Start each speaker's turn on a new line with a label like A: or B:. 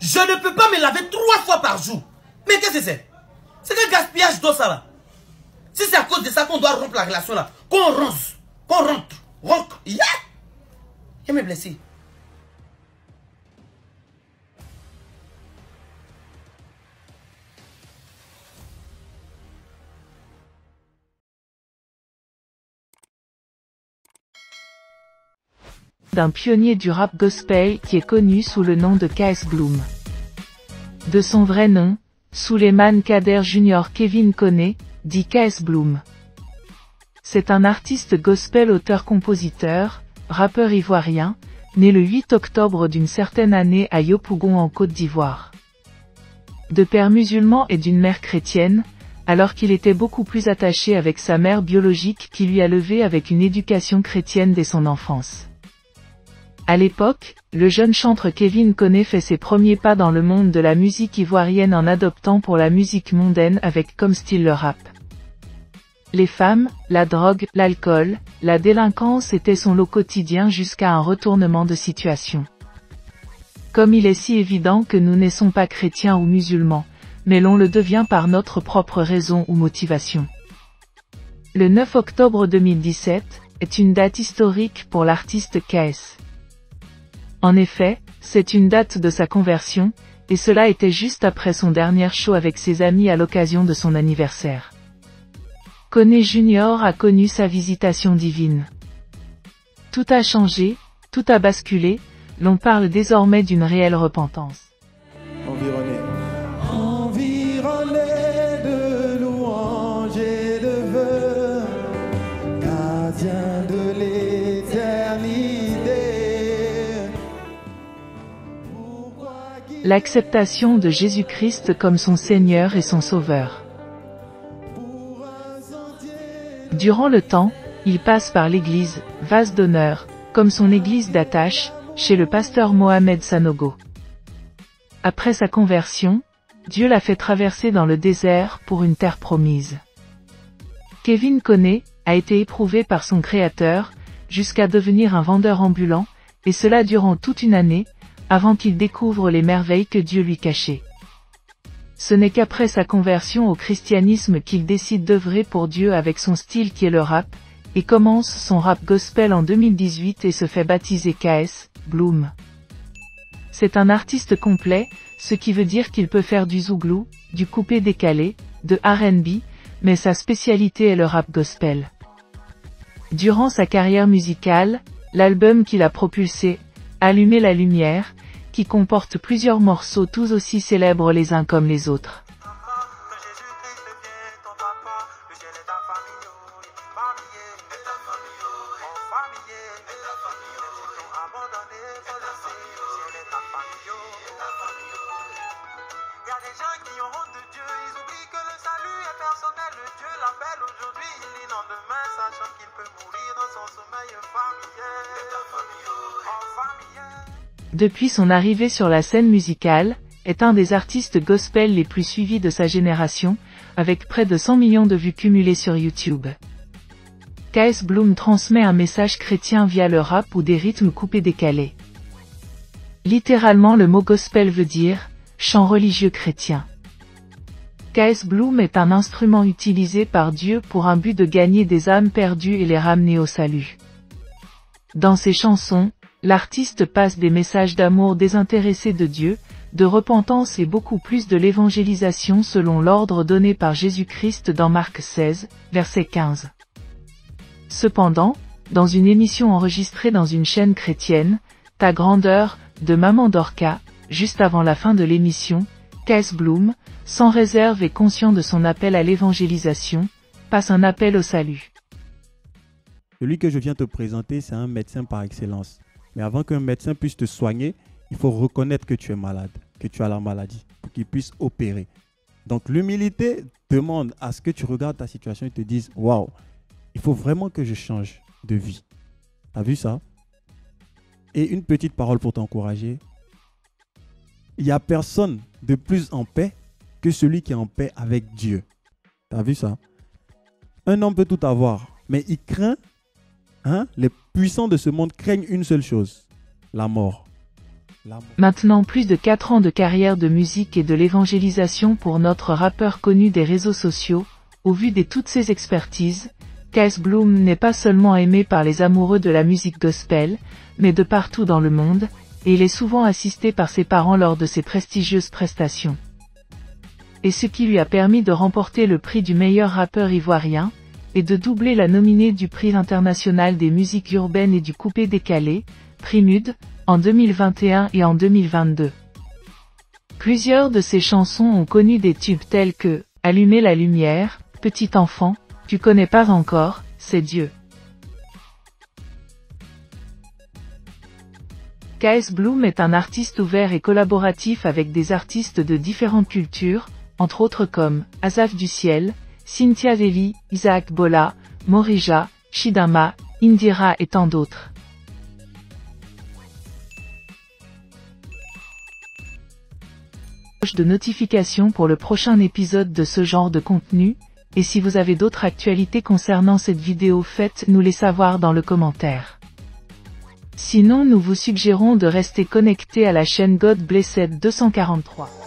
A: Je ne peux pas me laver 3 fois par jour. Mais qu'est-ce que c'est? C'est quel gaspillage d'eau ça là? Si c'est à cause de ça qu'on doit rompre la relation là, qu'on ronce, qu'on rentre, yeah! Il me blessé.
B: D'un pionnier du rap gospel qui est connu sous le nom de KS Bloom. De son vrai nom, Souleymane Kader Jr. Kevin Koné, dit KS Bloom. C'est un artiste gospel auteur-compositeur, rappeur ivoirien, né le 8 octobre d'une certaine année à Yopougon en Côte d'Ivoire. De père musulman et d'une mère chrétienne, alors qu'il était beaucoup plus attaché avec sa mère biologique qui lui a levé avec une éducation chrétienne dès son enfance. À l'époque, le jeune chanteur Kevin Koné fait ses premiers pas dans le monde de la musique ivoirienne en adoptant pour la musique mondaine avec comme style le rap. Les femmes, la drogue, l'alcool, la délinquance étaient son lot quotidien jusqu'à un retournement de situation. Comme il est si évident que nous naissons pas chrétiens ou musulmans, mais l'on le devient par notre propre raison ou motivation. Le 9 octobre 2017 est une date historique pour l'artiste KS. En effet, c'est une date de sa conversion, et cela était juste après son dernier show avec ses amis à l'occasion de son anniversaire. Koné Jr. a connu sa visitation divine. Tout a changé, tout a basculé, l'on parle désormais d'une réelle repentance.
C: Environné de louanges et de vœux, gardien de l'éternité.
B: L'acceptation de Jésus-Christ comme son Seigneur et son Sauveur. Durant le temps, il passe par l'église, vase d'honneur, comme son église d'attache, chez le pasteur Mohamed Sanogo. Après sa conversion, Dieu l'a fait traverser dans le désert pour une terre promise. Kevin Koné a été éprouvé par son Créateur, jusqu'à devenir un vendeur ambulant, et cela durant toute une année, avant qu'il découvre les merveilles que Dieu lui cachait. Ce n'est qu'après sa conversion au christianisme qu'il décide d'œuvrer pour Dieu avec son style qui est le rap, et commence son rap gospel en 2018 et se fait baptiser KS Bloom. C'est un artiste complet, ce qui veut dire qu'il peut faire du zouglou, du coupé décalé, de R&B, mais sa spécialité est le rap gospel. Durant sa carrière musicale, l'album qu'il a propulsé, Allumer la lumière, qui comporte plusieurs morceaux tous aussi célèbres les uns comme les autres. Depuis son arrivée sur la scène musicale, est un des artistes gospel les plus suivis de sa génération, avec près de 100 millions de vues cumulées sur YouTube. KS Bloom transmet un message chrétien via le rap ou des rythmes coupés décalés. Littéralement le mot gospel veut dire « chant religieux chrétien ». KS Bloom est un instrument utilisé par Dieu pour un but de gagner des âmes perdues et les ramener au salut. Dans ses chansons, l'artiste passe des messages d'amour désintéressé de Dieu, de repentance et beaucoup plus de l'évangélisation selon l'ordre donné par Jésus-Christ dans Marc 16, verset 15. Cependant, dans une émission enregistrée dans une chaîne chrétienne, Ta grandeur, de Maman Dorca, juste avant la fin de l'émission, KS Bloom, sans réserve et conscient de son appel à l'évangélisation, passe un appel au salut.
D: Celui que je viens te présenter, c'est un médecin par excellence. Mais avant qu'un médecin puisse te soigner, il faut reconnaître que tu es malade, que tu as la maladie, pour qu'il puisse opérer. Donc l'humilité demande à ce que tu regardes ta situation et te dises « Waouh, il faut vraiment que je change de vie. » T'as vu ça? Et une petite parole pour t'encourager. Il n'y a personne de plus en paix que celui qui est en paix avec Dieu. T'as vu ça? Un homme peut tout avoir, mais il craint, les puissants de ce monde craignent une seule chose, la mort.
B: Maintenant plus de 4 ans de carrière de musique et de l'évangélisation pour notre rappeur connu des réseaux sociaux, au vu de toutes ses expertises, KS Bloom n'est pas seulement aimé par les amoureux de la musique gospel, mais de partout dans le monde, et il est souvent assisté par ses parents lors de ses prestigieuses prestations. Et ce qui lui a permis de remporter le prix du meilleur rappeur ivoirien, et de doubler la nominée du prix international des musiques urbaines et du coupé décalé, prix MUD, en 2021 et en 2022. Plusieurs de ses chansons ont connu des tubes tels que « Allumer la lumière »,« Petit enfant »,« Tu connais pas encore, c'est Dieu ». KS Bloom est un artiste ouvert et collaboratif avec des artistes de différentes cultures, entre autres comme Azaf du Ciel, Cynthia Veli, Isaac Bola, Morija, Chidama, Indira et tant d'autres. De notification pour le prochain épisode de ce genre de contenu, et si vous avez d'autres actualités concernant cette vidéo, faites-nous les savoir dans le commentaire. Sinon nous vous suggérons de rester connecté à la chaîne God Blessed 243.